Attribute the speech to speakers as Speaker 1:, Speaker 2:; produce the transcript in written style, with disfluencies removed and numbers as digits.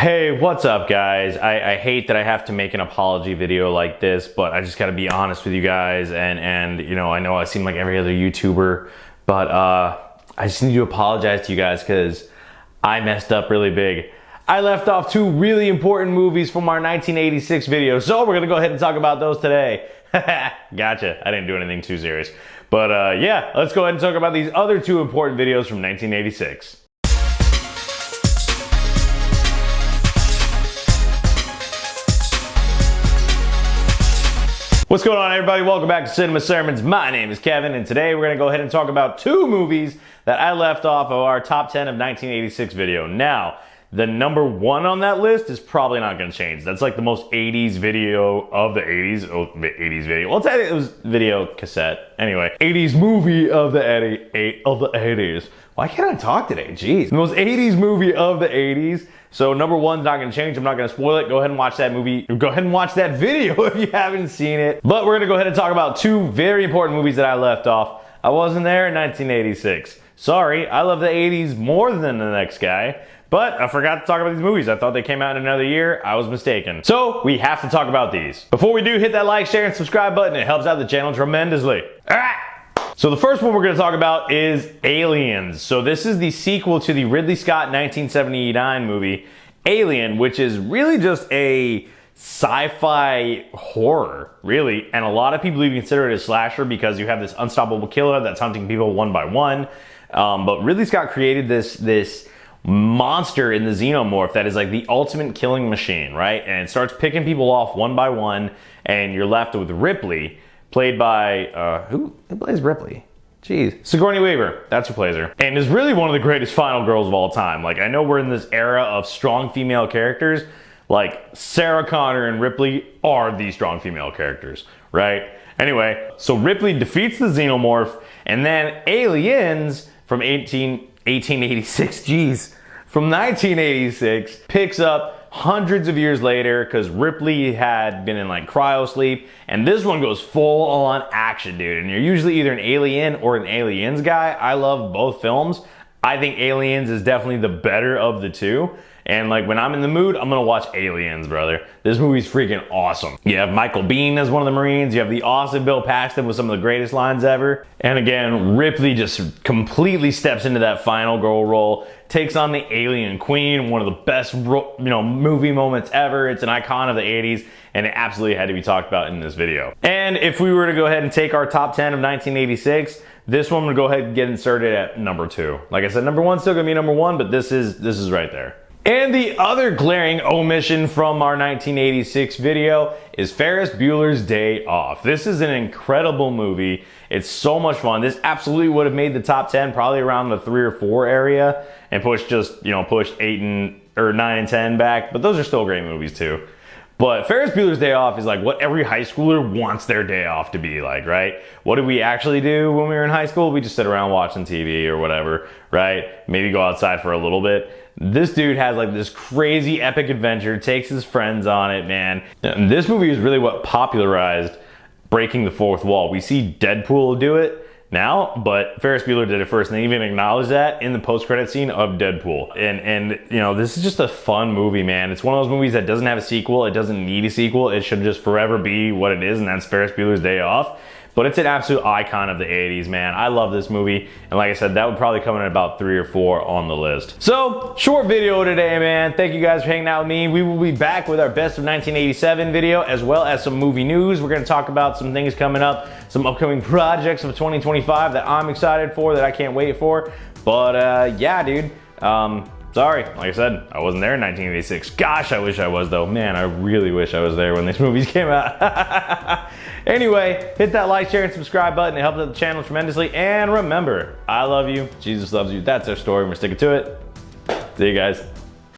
Speaker 1: Hey, what's up guys? I hate that I have to make an apology video like this, but I just gotta be honest with you guys, and you know I seem like every other YouTuber, but I just need to apologize to you guys because I messed up really big. I left off two really important movies from our 1986 video, so we're gonna go ahead and talk about those today. Gotcha, I didn't do anything too serious. But yeah, let's go ahead and talk about these other two important videos from 1986. What's going on, everybody? Welcome back to Cinema Sermons. My name is Kevin, and today we're going to go ahead and talk about two movies that I left off of our top 10 of 1986 video. Now, the number one on that list is probably not going to change. That's like the most 80s video of the 80s. Oh, the 80s video. Well, it was video cassette. Anyway, 80s movie of the 80s. Why can't I talk today? Jeez. The most 80s movie of the 80s. So number one's not gonna change. I'm not gonna spoil it. Go ahead and watch that movie. Go ahead and watch that video if you haven't seen it. But we're gonna go ahead and talk about two very important movies that I left off. I wasn't there in 1986. Sorry, I love the 80s more than the next guy. But I forgot to talk about these movies. I thought they came out in another year. I was mistaken. So we have to talk about these. Before we do, hit that like, share, and subscribe button. It helps out the channel tremendously. All right. So the first one we're going to talk about is Aliens. So this is the sequel to the Ridley Scott 1979 movie Alien, which is really just a sci-fi horror, really. And a lot of people even consider it a slasher because you have this unstoppable killer that's hunting people one by one. But Ridley Scott created this monster in the xenomorph that is like the ultimate killing machine, right? And it starts picking people off one by one, and you're left with Ripley, played by, who plays Ripley? Jeez. Sigourney Weaver, that's who plays her. And is really one of the greatest final girls of all time. Like, I know we're in this era of strong female characters. Like, Sarah Connor and Ripley are the strong female characters, right? Anyway, so Ripley defeats the xenomorph, and then Aliens from 1886, jeez, from 1986, picks up hundreds of years later because Ripley had been in like cryo sleep, and this one goes full on action, dude. And you're usually either an Alien or an Aliens guy. I love both films. I think Aliens is definitely the better of the two. And like when I'm in the mood, I'm gonna watch Aliens, brother. This movie's freaking awesome. You have Michael Biehn as one of the Marines. You have the awesome Bill Paxton with some of the greatest lines ever. And again, Ripley just completely steps into that final girl role, takes on the Alien Queen, one of the best movie moments ever. It's an icon of the 80s, and it absolutely had to be talked about in this video. And if we were to go ahead and take our top 10 of 1986, this one would go ahead and get inserted at number 2. Like I said, number 1's still gonna be number 1, but this is right there. And the other glaring omission from our 1986 video is Ferris Bueller's Day Off. This is an incredible movie. It's so much fun. This absolutely would have made the top 10 probably around the 3 or 4 area and pushed 8 or 9 and 10 back, but those are still great movies too. But Ferris Bueller's Day Off is like what every high schooler wants their day off to be like, right? What did we actually do when we were in high school? We just sit around watching TV or whatever, right? Maybe go outside for a little bit. This dude has like this crazy epic adventure, takes his friends on it, man. And this movie is really what popularized breaking the fourth wall. We see Deadpool do it now, but Ferris Bueller did it first, and they even acknowledged that in the post-credit scene of Deadpool. And you know, this is just a fun movie, man. It's one of those movies that doesn't have a sequel. It doesn't need a sequel. It should just forever be what it is, and that's Ferris Bueller's Day Off. But it's an absolute icon of the 80s, man. I love this movie. And like I said, that would probably come in at about 3 or 4 on the list. So, short video today, man. Thank you guys for hanging out with me. We will be back with our best of 1987 video, as well as some movie news. We're gonna talk about some things coming up, some upcoming projects of 2025 that I'm excited for, that I can't wait for. But yeah, dude. Sorry, like I said, I wasn't there in 1986. Gosh, I wish I was though. Man, I really wish I was there when these movies came out. Anyway, hit that like, share, and subscribe button. It helps out the channel tremendously. And remember, I love you, Jesus loves you. That's our story, and we're sticking to it. See you guys.